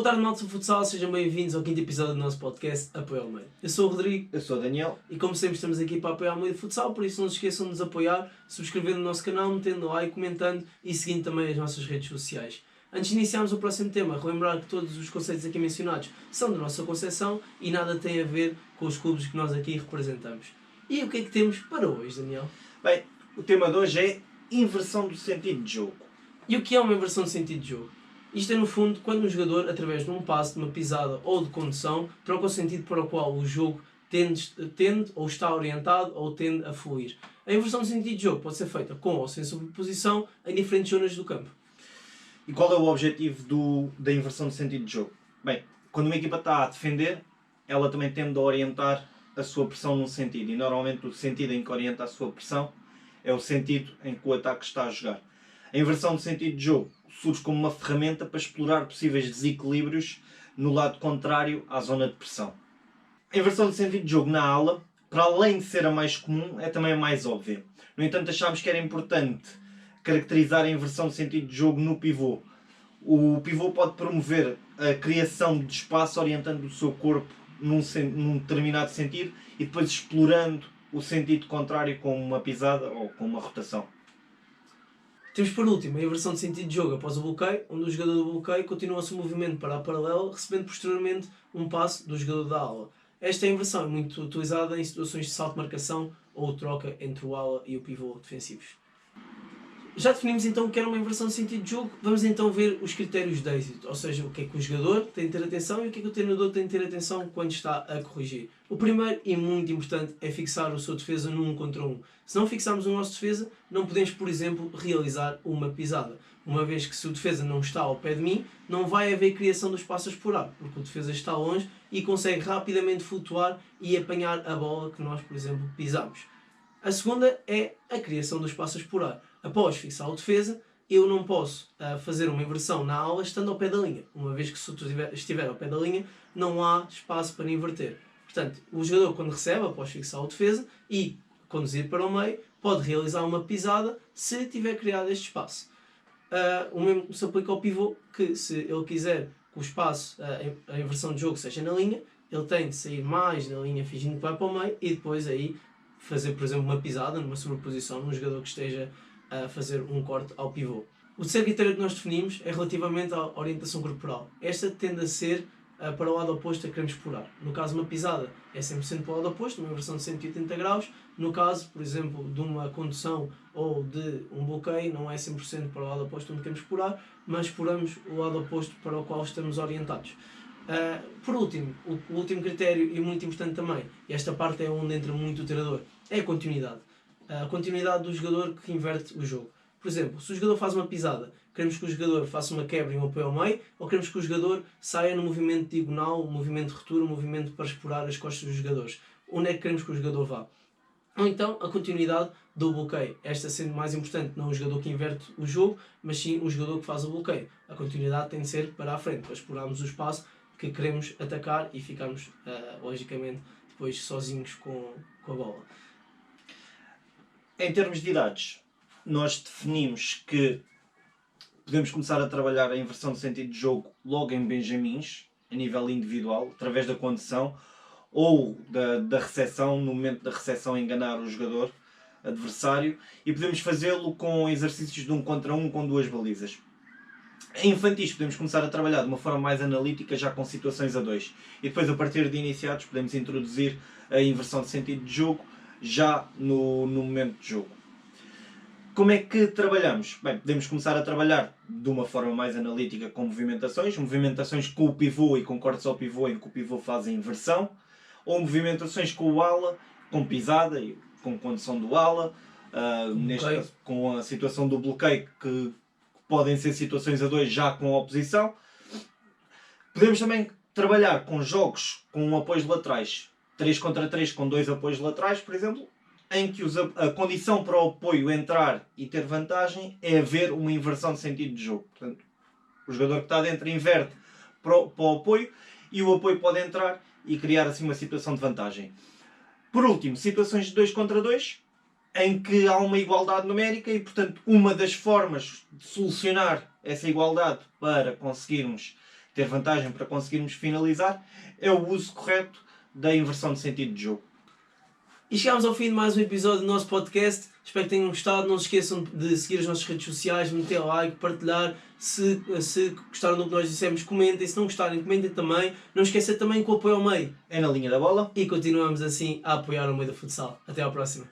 tarde, malta do futsal, sejam bem-vindos ao quinto episódio do nosso podcast Apoio ao Meio. Eu sou o Rodrigo. Eu sou o Daniel. E como sempre estamos aqui para apoiar o meio de futsal, por isso não se esqueçam de nos apoiar, subscrevendo o nosso canal, metendo like, comentando e seguindo também as nossas redes sociais. Antes de iniciarmos o próximo tema, relembrar que todos os conceitos aqui mencionados são da nossa concepção e nada tem a ver com os clubes que nós aqui representamos. E o que é que temos para hoje, Daniel? Bem, o tema de hoje é inversão do sentido de jogo. E o que é uma inversão de sentido de jogo? Isto é, no fundo, quando um jogador, através de um passe, de uma pisada ou de condução, troca o sentido para o qual o jogo tende ou está orientado ou tende a fluir. A inversão de sentido de jogo pode ser feita com ou sem sobreposição em diferentes zonas do campo. E qual é o objetivo da inversão de sentido de jogo? Bem, quando uma equipa está a defender, ela também tende a orientar a sua pressão num sentido. E normalmente o sentido em que orienta a sua pressão é o sentido em que o ataque está a jogar. A inversão de sentido de jogo surge como uma ferramenta para explorar possíveis desequilíbrios no lado contrário à zona de pressão. A inversão de sentido de jogo na ala, para além de ser a mais comum, é também a mais óbvia. No entanto, achámos que era importante caracterizar a inversão de sentido de jogo no pivô. O pivô pode promover a criação de espaço orientando o seu corpo num determinado sentido e depois explorando o sentido contrário com uma pisada ou com uma rotação. Temos por último a inversão de sentido de jogo após o bloqueio, onde o jogador do bloqueio continua o seu movimento para a paralela, recebendo posteriormente um passe do jogador da ala. Esta inversão é muito utilizada em situações de salto de marcação ou troca entre o ala e o pivô defensivos. Já definimos então o que era uma inversão de sentido de jogo, vamos então ver os critérios de êxito, ou seja, o que é que o jogador tem de ter atenção e o que é que o treinador tem de ter atenção quando está a corrigir. O primeiro e muito importante é fixar o seu defesa no 1 contra 1. Se não fixarmos o nosso defesa, não podemos, por exemplo, realizar uma pisada. Uma vez que se o defesa não está ao pé de mim, não vai haver criação dos passos por ar, porque o defesa está longe e consegue rapidamente flutuar e apanhar a bola que nós, por exemplo, pisamos. A segunda é a criação dos passos por ar. Após fixar o defesa, eu não posso fazer uma inversão na ala estando ao pé da linha. Uma vez que se estiver ao pé da linha, não há espaço para inverter. Portanto, o jogador quando recebe, após fixar o defesa e conduzir para o meio, pode realizar uma pisada se tiver criado este espaço. O mesmo se aplica ao pivô, que se ele quiser que o espaço, a inversão de jogo seja na linha, ele tem de sair mais da linha fingindo que vai para o meio e depois aí fazer, por exemplo, uma pisada, numa sobreposição, num jogador que esteja a fazer um corte ao pivô. O terceiro critério que nós definimos é relativamente à orientação corporal. Esta tende a ser para o lado oposto a que queremos explorar. No caso, uma pisada é 100% para o lado oposto, uma inversão de 180 graus. No caso, por exemplo, de uma condução ou de um bloqueio, não é 100% para o lado oposto onde queremos explorar, mas exploramos o lado oposto para o qual estamos orientados. Por último, o último critério e muito importante também, e esta parte é onde entra muito o treinador, é a continuidade. A continuidade do jogador que inverte o jogo. Por exemplo, se o jogador faz uma pisada, queremos que o jogador faça uma quebra e um apoio ao meio, ou queremos que o jogador saia no movimento diagonal, um movimento de ruptura, um movimento para explorar as costas dos jogadores. Onde é que queremos que o jogador vá? Ou então a continuidade do bloqueio. Esta sendo mais importante, não o jogador que inverte o jogo, mas sim o jogador que faz o bloqueio. A continuidade tem de ser para a frente, para explorarmos o espaço que queremos atacar e ficarmos, logicamente, depois sozinhos com a bola. Em termos de idades, nós definimos que podemos começar a trabalhar a inversão de sentido de jogo logo em benjamins, a nível individual, através da condução ou da recepção, no momento da recepção enganar o jogador adversário, e podemos fazê-lo com exercícios de 1 contra 1 com 2 balizas. Em infantis podemos começar a trabalhar de uma forma mais analítica já com situações a 2 e depois a partir de iniciados podemos introduzir a inversão de sentido de jogo já no momento de jogo. Como é que trabalhamos? Bem, podemos começar a trabalhar de uma forma mais analítica com movimentações com o pivô e com cortes ao pivô em que o pivô faz a inversão, ou movimentações com o ala, com pisada e com condução do ala, neste caso com a situação do bloqueio, que podem ser situações a 2 já com a oposição. Podemos também trabalhar com jogos com apoios laterais, 3 contra 3 com 2 apoios laterais, por exemplo, em que a condição para o apoio entrar e ter vantagem é haver uma inversão de sentido de jogo. Portanto, o jogador que está dentro inverte para o apoio e o apoio pode entrar e criar assim uma situação de vantagem. Por último, situações de 2 contra 2, em que há uma igualdade numérica e, portanto, uma das formas de solucionar essa igualdade para conseguirmos ter vantagem para conseguirmos finalizar, é o uso correto da inversão de sentido de jogo. E chegámos ao fim de mais um episódio do nosso podcast. Espero que tenham gostado. Não se esqueçam de seguir as nossas redes sociais, meter like, partilhar. Se gostaram do que nós dissemos, comentem. Se não gostarem, comentem também. Não esqueçam também que o apoio ao meio É na linha da bola. e continuamos assim a apoiar o meio do futsal. Até à próxima.